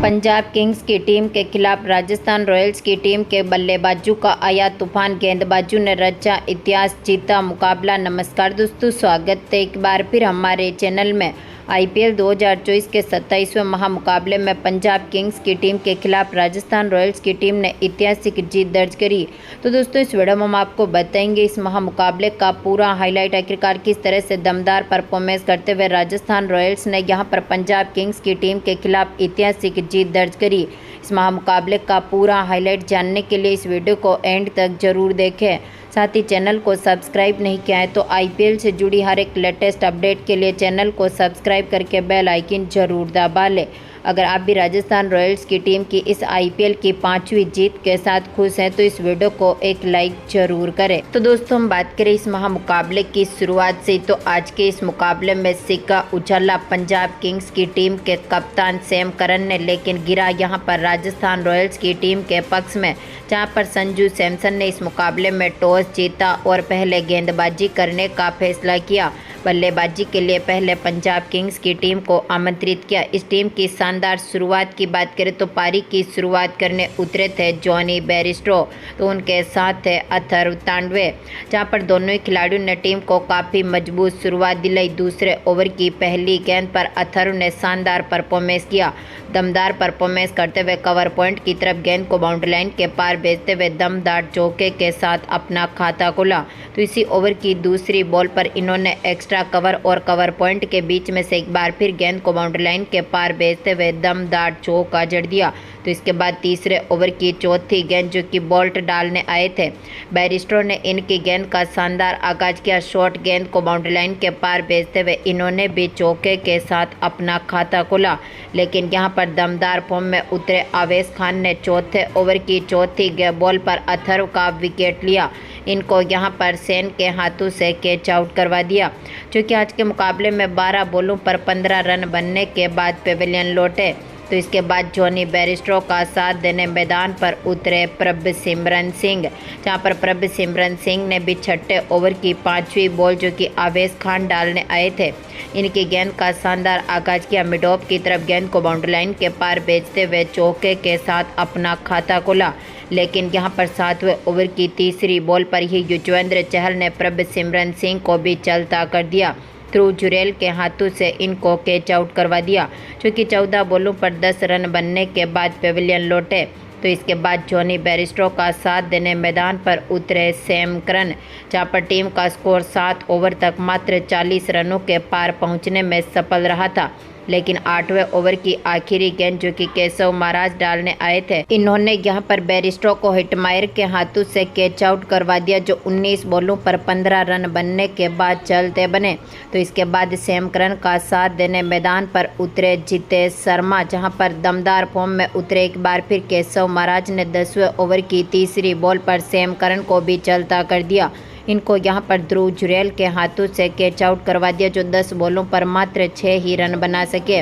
Punjab Kings की team के खिलाफ राजस्थान रॉयल्स की टीम के बल्लेबाजों का आया तूफान, गेंदबाजों ने रचा इतिहास, जीता मुकाबला। नमस्कार दोस्तों, स्वागत है एक बार फिर हमारे चैनल में। आईपीएल 2024 के 27वें महामुकाबले में पंजाब किंग्स की टीम के खिलाफ राजस्थान रॉयल्स की टीम ने ऐतिहासिक जीत दर्ज करी। तो दोस्तों, इस वीडियो में हम आपको बताएंगे इस महामुकाबले का पूरा हाईलाइट, आखिरकार किस तरह से दमदार परफॉर्मेंस करते हुए राजस्थान रॉयल्स ने यहां पर पंजाब किंग्स की टीम के खिलाफ ऐतिहासिक जीत दर्ज करी। इस महामुकाबले का पूरा हाईलाइट जानने के लिए इस वीडियो को एंड तक जरूर देखें। साथ ही चैनल को सब्सक्राइब नहीं किया है तो आईपीएल से जुड़ी हर एक लेटेस्ट अपडेट के लिए चैनल को सब्सक्राइब करके बेल आइकन जरूर दबा लें। अगर आप भी राजस्थान रॉयल्स की टीम की इस आईपीएल की 5वीं जीत के साथ खुश हैं तो इस वीडियो को एक लाइक जरूर करें। तो दोस्तों, हम बात करें इस महामुकाबले की शुरुआत से, तो आज के इस मुकाबले में सिक्का उछाला पंजाब किंग्स की टीम के कप्तान सैम करन ने, लेकिन गिरा यहां पर राजस्थान रॉयल्स की टीम के पक्ष में, जहां पर संजू सैमसन ने इस मुकाबले में टॉस जीता और पहले गेंदबाजी करने का फैसला किया। बल्लेबाजी के लिए पहले पंजाब किंग्स की टीम को आमंत्रित किया। इस टीम की शानदार शुरुआत की बात करें तो पारी की शुरुआत करने उतरे थे जॉनी बेयरस्टो, तो उनके साथ थे अथर्व तांडवे, जहां पर दोनों ही खिलाड़ियों ने टीम को काफ़ी मजबूत शुरुआत दिलाई। दूसरे ओवर की पहली गेंद पर अथर्व ने शानदार परफॉर्मेंस किया। दमदार परफॉर्मेंस करते हुए कवर पॉइंट की तरफ गेंद को बाउंड्री लाइन के पार भेजते हुए दमदार चौके के साथ अपना खाता खोला। तो इसी ओवर की दूसरी बॉल पर इन्होंने एक्स्ट्रा कवर और कवर पॉइंट के बीच में से एक बार फिर गेंद को बाउंड्री लाइन के पार भेजते हुए दमदार चौका जड़ दिया। तो इसके बाद तीसरे ओवर की चौथी गेंद, जो कि बोल्ट डालने आए थे बेयरस्टो ने, इनकी गेंद का शानदार आगाज किया। शॉर्ट गेंद को बाउंड्री लाइन के पार भेजते हुए इन्होंने भी चौके के साथ अपना खाता खोला। लेकिन यहां पर दमदार फॉर्म में उतरे आवेश खान ने चौथे ओवर की चौथी बॉल पर अथर्व का विकेट लिया। इनको यहां पर सेन के हाथों से कैच आउट करवा दिया। क्योंकि आज के मुकाबले में 12 बॉलों पर 15 रन बनने के बाद पेविलियन लौटे। तो इसके बाद जॉनी बेयरस्टो का साथ देने मैदान पर उतरे प्रभसिमरन सिंह, जहां पर प्रभसिमरन सिंह ने भी छठे ओवर की 5वीं बॉल, जो कि आवेश खान डालने आए थे, इनकी गेंद का शानदार आगाज किया। मिड ऑफ की तरफ गेंद को बाउंड्री लाइन के पार भेजते हुए चौके के साथ अपना खाता खोला। लेकिन यहां पर 7वें ओवर की तीसरी बॉल पर ही युजवेंद्र चहल ने प्रभसिमरन सिंह को भी चलता कर दिया। ध्रुव जुरैल के हाथों से इनको कैच आउट करवा दिया, क्योंकि 14 बॉलों पर 10 रन बनने के बाद पेविलियन लौटे। तो इसके बाद जॉनी बेयरस्टो का साथ देने मैदान पर उतरे सैम करन, जहां पर टीम का स्कोर 7 ओवर तक मात्र 40 रनों के पार पहुंचने में सफल रहा था। लेकिन 8वें ओवर की आखिरी गेंद, जो कि केशव महाराज डालने आए थे, इन्होंने यहां पर बेयरस्टो को हिटमायर के हाथों से कैच आउट करवा दिया, जो 19 बॉलों पर 15 रन बनने के बाद चलते बने। तो इसके बाद सैम करन का साथ देने मैदान पर उतरे जितेश शर्मा, जहां पर दमदार फॉर्म में उतरे एक बार फिर केशव महाराज ने 10वें ओवर की तीसरी बॉल पर सैम करन को भी चलता कर दिया। इनको यहां पर ध्रुव जुरैल के हाथों से कैच आउट करवा दिया, जो 10 बॉलों पर मात्र 6 ही रन बना सके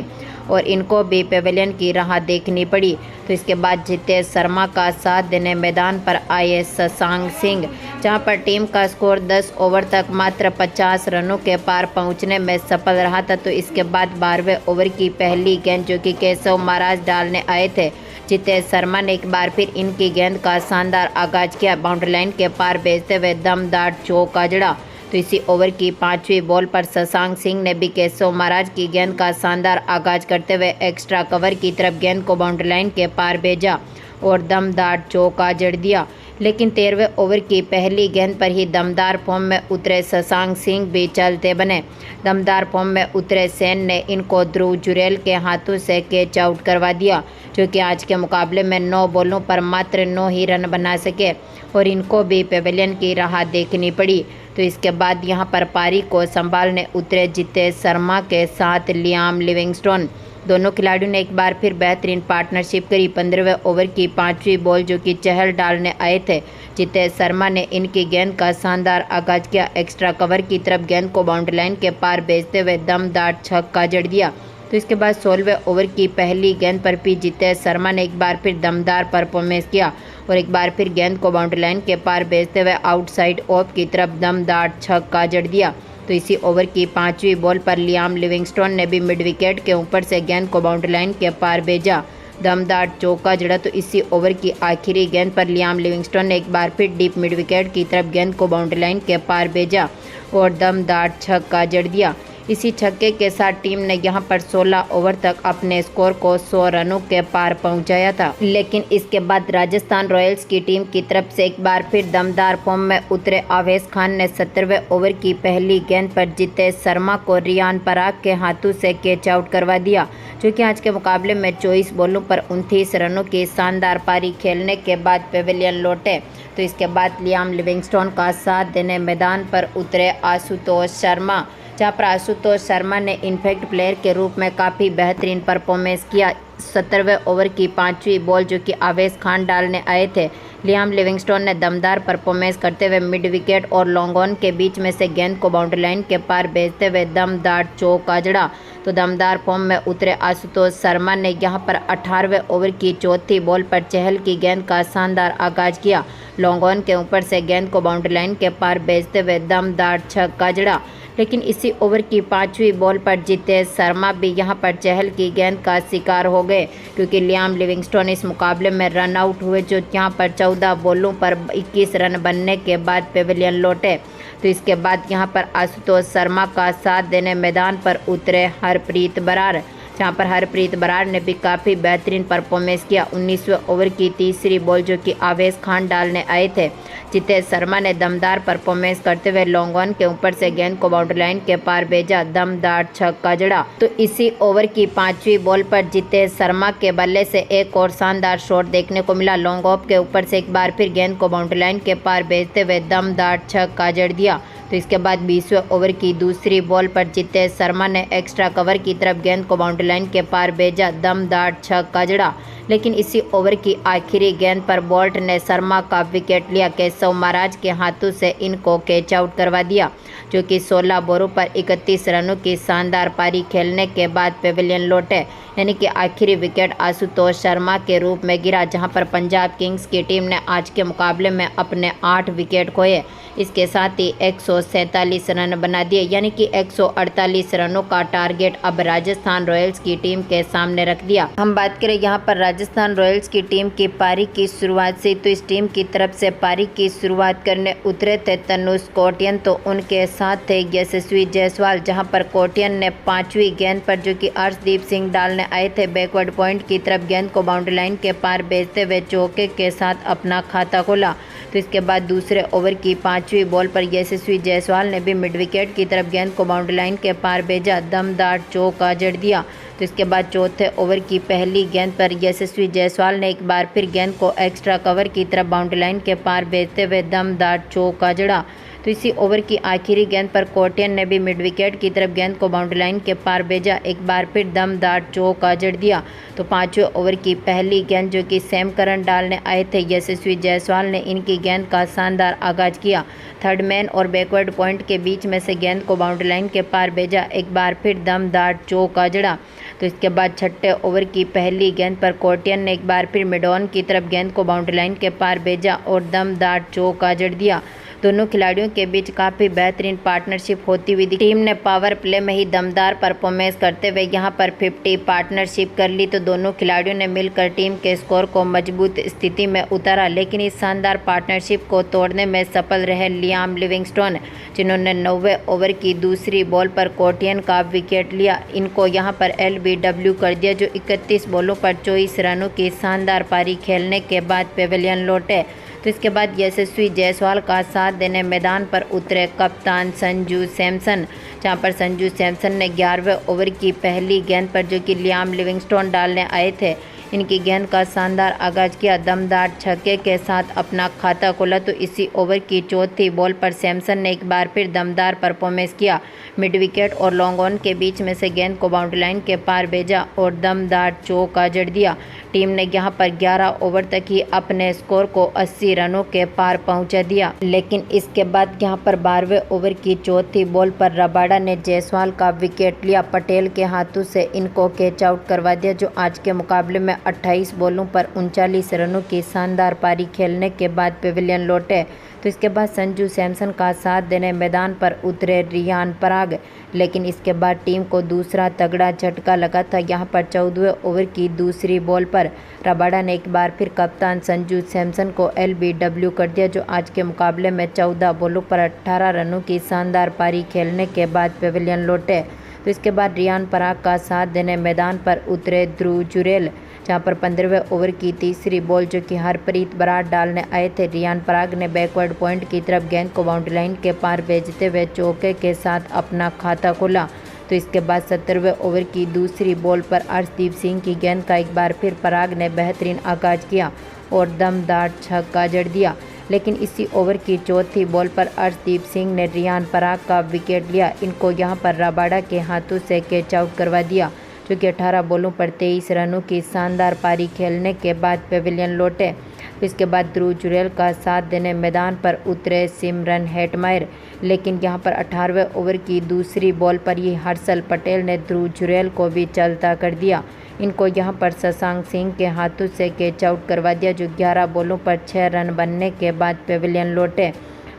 और इनको भी पेविलियन की राह देखनी पड़ी। तो इसके बाद जितेश शर्मा का साथ देने मैदान पर आए शशांक सिंह, जहां पर टीम का स्कोर 10 ओवर तक मात्र 50 रनों के पार पहुंचने में सफल रहा था। तो इसके बाद 12वें ओवर की पहली गेंद, जो कि केशव महाराज डालने आए थे, जितेश शर्मा ने एक बार फिर इनकी गेंद का शानदार आगाज किया। बाउंड्री लाइन के पार भेजते हुए दमदार चौका जड़ा। तो इसी ओवर की 5वीं बॉल पर शशांक सिंह ने भी केशव महाराज की गेंद का शानदार आगाज करते हुए एक्स्ट्रा कवर की तरफ गेंद को बाउंड्री लाइन के पार भेजा और दमदार चौका जड़ दिया। लेकिन 13वें ओवर की पहली गेंद पर ही दमदार फॉर्म में उतरे शशांक सिंह भी चलते बने। दमदार फॉर्म में उतरे सेन ने इनको ध्रुव जुरैल के हाथों से कैच आउट करवा दिया, जो कि आज के मुकाबले में 9 बॉलों पर मात्र 9 ही रन बना सके और इनको भी पेविलियन की राह देखनी पड़ी। तो इसके बाद यहां पर पारी को संभालने उतरे जितेश शर्मा के साथ लियाम लिविंगस्टोन, दोनों खिलाड़ियों ने एक बार फिर बेहतरीन पार्टनरशिप करी। 15वें ओवर की 5वीं बॉल, जो कि चहल डालने आए थे, जितेश शर्मा ने इनकी गेंद का शानदार आगाज किया। एक्स्ट्रा कवर की तरफ गेंद को बाउंड्री लाइन के पार भेजते हुए दमदार छक्का जड़ दिया। तो इसके बाद 16वें ओवर की पहली गेंद पर भी जितेश शर्मा ने एक बार फिर दमदार परफॉर्मेंस किया और एक बार फिर गेंद को बाउंड्री लाइन के पार भेजते हुए आउटसाइड ऑफ की तरफ दमदार छक्का जड़ दिया। तो इसी ओवर की 5वीं बॉल पर लियाम लिविंगस्टोन ने भी मिड विकेट के ऊपर से गेंद को बाउंड्री लाइन के पार भेजा दमदार चौका जड़ा। तो इसी ओवर की आखिरी गेंद पर लियाम लिविंगस्टन ने एक बार फिर डीप मिड विकेट की तरफ गेंद को बाउंड्री लाइन के पार भेजा और दमदार छक्का जड़ दिया। इसी छक्के के साथ टीम ने यहां पर 16 ओवर तक अपने स्कोर को 100 रनों के पार पहुंचाया था। लेकिन इसके बाद राजस्थान रॉयल्स की टीम की तरफ से एक बार फिर दमदार फॉर्म में उतरे आवेश खान ने 17वें ओवर की पहली गेंद पर जितेश शर्मा को रियान पराग के हाथों से कैच आउट करवा दिया, जो कि आज के मुकाबले में 24 बॉलों पर 29 रनों की शानदार पारी खेलने के बाद पेविलियन लौटे। तो इसके बाद लियाम लिविंगस्टन का साथ देने मैदान पर उतरे आशुतोष शर्मा, जहाँ पर आशुतोष शर्मा ने इनफैक्ट प्लेयर के रूप में काफ़ी बेहतरीन परफॉर्मेंस किया। 17वें ओवर की 5वीं बॉल जो कि आवेश खान डालने आए थे, लियाम लिविंगस्टन ने दमदार परफॉर्मेंस करते हुए मिड विकेट और लॉन्ग ऑन के बीच में से गेंद को बाउंड्री लाइन के पार भेजते हुए दमदार चौका जड़ा। तो दमदार फॉर्म में उतरे आशुतोष शर्मा ने यहां पर 18वें ओवर की चौथी बॉल पर चहल की गेंद का शानदार आगाज किया। लॉन्ग ऑन के ऊपर से गेंद को बाउंड्री लाइन के पार भेजते हुए दमदार छक्का जड़ा। लेकिन इसी ओवर की 5वीं बॉल पर जितेश शर्मा भी यहां पर चहल की गेंद का शिकार हो गए, क्योंकि लियाम लिविंगस्टन इस मुकाबले में रन आउट हुए, जो यहां पर 14 बॉलों पर 21 रन बनने के बाद पेविलियन लौटे। तो इसके बाद यहां पर आशुतोष शर्मा का साथ देने मैदान पर उतरे हरप्रीत बरार, जहां पर हरप्रीत बरार ने भी काफ़ी बेहतरीन परफॉर्मेंस किया। 19वें ओवर की तीसरी बॉल जो कि आवेश खान डालने आए थे, जितेश शर्मा ने दमदार परफॉर्मेंस करते हुए लॉन्ग ऑन के ऊपर से गेंद को बाउंड्री लाइन के पार भेजा, दमदार छक्का जड़ा। तो इसी ओवर की 5वीं बॉल पर जितेश शर्मा के बल्ले से एक और शानदार शॉट देखने को मिला। लॉन्ग ऑफ के ऊपर से एक बार फिर गेंद को बाउंड्री लाइन के पार भेजते हुए दमदार छक्का जड़ दिया। तो इसके बाद 20वें ओवर की दूसरी बॉल पर जितेश शर्मा ने एक्स्ट्रा कवर की तरफ गेंद को बाउंड्री लाइन के पार भेजा, दमदार छक्का जड़ा। लेकिन इसी ओवर की आखिरी गेंद पर बोल्ट ने शर्मा का विकेट लिया। केशव महाराज के हाथों से इनको कैच आउट करवा दिया, जो कि 16 बॉलों पर 31 रनों की शानदार पारी खेलने के बाद पेविलियन लौटे, यानी कि आखिरी विकेट आशुतोष शर्मा के रूप में गिरा, जहां पर पंजाब किंग्स की टीम ने आज के मुकाबले में अपने 8 विकेट खोए। इसके साथ ही 147 रन बना दिए, यानी कि 148 रनों का टारगेट अब राजस्थान रॉयल्स की टीम के सामने रख दिया। हम बात करें यहाँ पर राजस्थान रॉयल्स की टीम की पारी की शुरुआत से, तो इस टीम की तरफ से पारी की शुरुआत करने उतरे थे तनुष कोटियन, तो उनके साथ थे यशस्वी जायसवाल, जहां पर कोटियन ने 5वीं गेंद पर जो कि अर्शदीप सिंह डालने आए थे बैकवर्ड पॉइंट की तरफ गेंद को बाउंड्री लाइन के पार भेजते हुए चौके के साथ अपना खाता खोला। तो इसके बाद दूसरे ओवर की 5वीं बॉल पर यशस्वी जायसवाल ने भी मिड विकेट की तरफ गेंद को बाउंड्री लाइन के पार भेजा, दमदार चौका जड़ दिया। तो इसके बाद चौथे ओवर की पहली गेंद पर यशस्वी जायसवाल ने एक बार फिर गेंद को एक्स्ट्रा कवर की तरफ बाउंड्री लाइन के पार भेजते हुए दमदार चौका जड़ा। तो इसी ओवर की आखिरी गेंद पर कोटियन ने भी मिड विकेट की तरफ गेंद को बाउंड्री लाइन के पार भेजा, एक बार फिर दमदार चौका जड़ दिया। तो 5वें ओवर की पहली गेंद जो कि सैम करन डालने आए थे यशस्वी जायसवाल ने इनकी गेंद का शानदार आगाज किया। थर्ड मैन और बैकवर्ड पॉइंट के बीच में से गेंद को बाउंड्री लाइन के पार भेजा, एक बार फिर दमदार चौका जड़ा। तो इसके बाद छठे ओवर की पहली गेंद पर कोटियन ने एक बार फिर मिड ऑन की तरफ गेंद को बाउंड्री लाइन के पार भेजा और दमदार चौका जड़ दिया। दोनों खिलाड़ियों के बीच काफ़ी बेहतरीन पार्टनरशिप होती हुई दिखी। टीम ने पावर प्ले में ही दमदार परफॉर्मेंस करते हुए यहां पर 50 पार्टनरशिप कर ली, तो दोनों खिलाड़ियों ने मिलकर टीम के स्कोर को मजबूत स्थिति में उतारा। लेकिन इस शानदार पार्टनरशिप को तोड़ने में सफल रहे लियाम लिविंगस्टन, जिन्होंने 9वें ओवर की दूसरी बॉल पर कोटियन का विकेट लिया। इनको यहां पर LBW कर दिया, जो 31 बॉलों पर 24 रनों की शानदार पारी खेलने के बाद पेविलियन लौटे। तो इसके बाद यशस्वी जायसवाल का साथ देने मैदान पर उतरे कप्तान संजू सैमसन, जहां पर संजू सैमसन ने 11वें ओवर की पहली गेंद पर जो कि लियाम लिविंगस्टन डालने आए थे इनकी गेंद का शानदार आगाज किया, दमदार छक्के के साथ अपना खाता खोला। तो इसी ओवर की चौथी बॉल पर सैमसन ने एक बार फिर दमदार परफॉर्मेंस किया, मिड विकेट और लॉन्ग ऑन के बीच में से गेंद को बाउंड्री लाइन के पार भेजा और दमदार चौका जड़ दिया। टीम ने यहां पर 11 ओवर तक ही अपने स्कोर को 80 रनों के पार पहुंचा दिया। लेकिन इसके बाद यहां पर 12वें ओवर की चौथी बॉल पर रबाडा ने जायसवाल का विकेट लिया। पटेल के हाथों से इनको कैच आउट करवा दिया, जो आज के मुकाबले में 28 बॉलों पर 39 रनों की शानदार पारी खेलने के बाद पवेलियन लौटे। तो इसके बाद संजू सैमसन का साथ देने मैदान पर उतरे रियान पराग, लेकिन इसके बाद टीम को दूसरा तगड़ा झटका लगा था। यहां पर 14वें ओवर की दूसरी बॉल पर रबाडा ने एक बार फिर कप्तान संजू सैमसन को LBW कर दिया, जो आज के मुकाबले में 14 बॉलों पर 18 रनों की शानदार पारी खेलने के बाद पवेलियन लौटे। तो इसके बाद रियान पराग का साथ देने मैदान पर उतरे ध्रुव जुरेल, जहां पर 15वें ओवर की तीसरी बॉल जो कि हरप्रीत बराड़ डालने आए थे, रियान पराग ने बैकवर्ड पॉइंट की तरफ गेंद को बाउंड्री लाइन के पार भेजते हुए चौके के साथ अपना खाता खोला। तो इसके बाद 17वें ओवर की दूसरी बॉल पर अर्शदीप सिंह की गेंद का एक बार फिर पराग ने बेहतरीन आगाज किया और दमदार छक्का जड़ दिया, लेकिन इसी ओवर की चौथी बॉल पर अर्शदीप सिंह ने रियान पराग का विकेट लिया। इनको यहां पर रबाडा के हाथों से कैच आउट करवा दिया, जो कि 18 बॉलों पर 23 रनों की शानदार पारी खेलने के बाद पवेलियन लौटे। इसके बाद ध्रुव जुरेल का साथ देने मैदान पर उतरे सिमरन हेटमायर, लेकिन यहां पर 18वें ओवर की दूसरी बॉल पर ही हर्षल पटेल ने ध्रुव जुरेल को भी चलता कर दिया। इनको यहां पर शशांक सिंह के हाथों से कैच आउट करवा दिया, जो 11 बॉलों पर 6 रन बनने के बाद पवेलियन लौटे।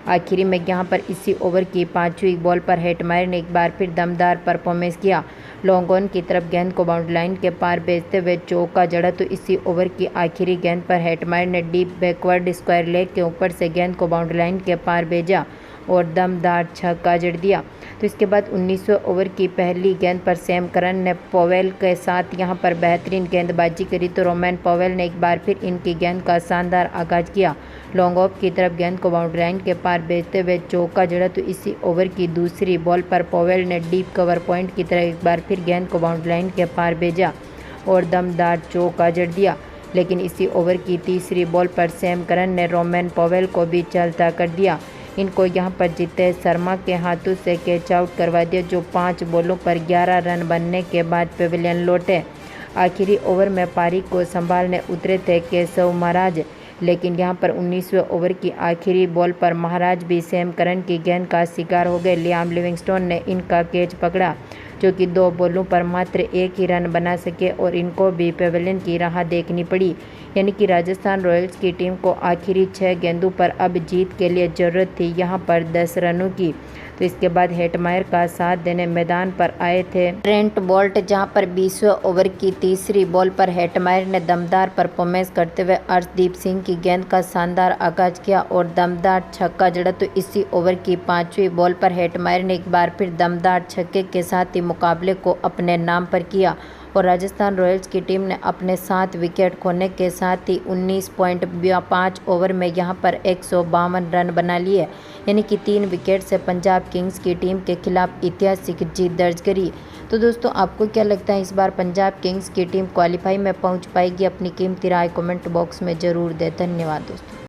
आखिरी में यहां पर इसी ओवर की 5वीं बॉल पर हेटमायर ने एक बार फिर दमदार परफॉर्मेंस किया, लॉन्ग ऑन की तरफ गेंद को बाउंड्री लाइन के पार भेजते हुए चौका जड़ा। तो इसी ओवर की आखिरी गेंद पर हेटमायर ने डीप बैकवर्ड स्क्वायर लेग के ऊपर से गेंद को बाउंड्री लाइन के पार भेजा और दमदार छक्का जड़ दिया। तो इसके बाद 19वें ओवर की पहली गेंद पर सैम करन ने पॉवेल के साथ यहां पर बेहतरीन गेंदबाजी करी, तो रोमैन पॉवेल ने एक बार फिर इनकी गेंद का शानदार आगाज किया, लॉन्ग ऑफ की तरफ गेंद को बाउंड्री लाइन के पार भेजते हुए चौका जड़ा। तो इसी ओवर की दूसरी बॉल पर पॉवेल ने डीप कवर पॉइंट की तरफ एक बार फिर गेंद को बाउंड्री लाइन के पार भेजा और दमदार चौका जड़ दिया, लेकिन इसी ओवर की तीसरी बॉल पर सैम करन ने रोमैन पॉवेल को भी चलता कर दिया। इनको यहां पर जितेश शर्मा के हाथों से कैच आउट करवा दिया, जो 5 बॉलों पर 11 रन बनने के बाद पवेलियन लौटे। आखिरी ओवर में पारी को संभालने उतरे थे केशव महाराज, लेकिन यहां पर 19वें ओवर की आखिरी बॉल पर महाराज भी सैम करन की गेंद का शिकार हो गए। लियाम लिविंगस्टोन ने इनका कैच पकड़ा, जो कि 2 बॉलों पर मात्र 1 ही रन बना सके और इनको भी पवेलियन की राह देखनी पड़ी। यानी कि राजस्थान रॉयल्स की टीम को आखिरी 6 गेंदों पर अब जीत के लिए ज़रूरत थी यहां पर 10 रनों की। तो इसके बाद हेटमायर का साथ देने मैदान पर आए थे ट्रेंट बोल्ट, जहां पर 20वें ओवर की तीसरी बॉल पर हेटमायर ने दमदार परफॉर्मेंस करते हुए अर्शदीप सिंह की गेंद का शानदार आगाज किया और दमदार छक्का जड़ा। तो इसी ओवर की 5वीं बॉल पर हेटमायर ने एक बार फिर दमदार छक्के के साथ ही मुकाबले को अपने नाम पर किया और राजस्थान रॉयल्स की टीम ने अपने 7 विकेट खोने के साथ ही 19.5 ओवर में यहां पर 152 रन बना लिए, यानी कि 3 विकेट से पंजाब किंग्स की टीम के खिलाफ ऐतिहासिक जीत दर्ज करी। तो दोस्तों, आपको क्या लगता है, इस बार पंजाब किंग्स की टीम क्वालिफाई में पहुंच पाएगी? अपनी कीमती राय कमेंट बॉक्स में ज़रूर दें। धन्यवाद दोस्तों।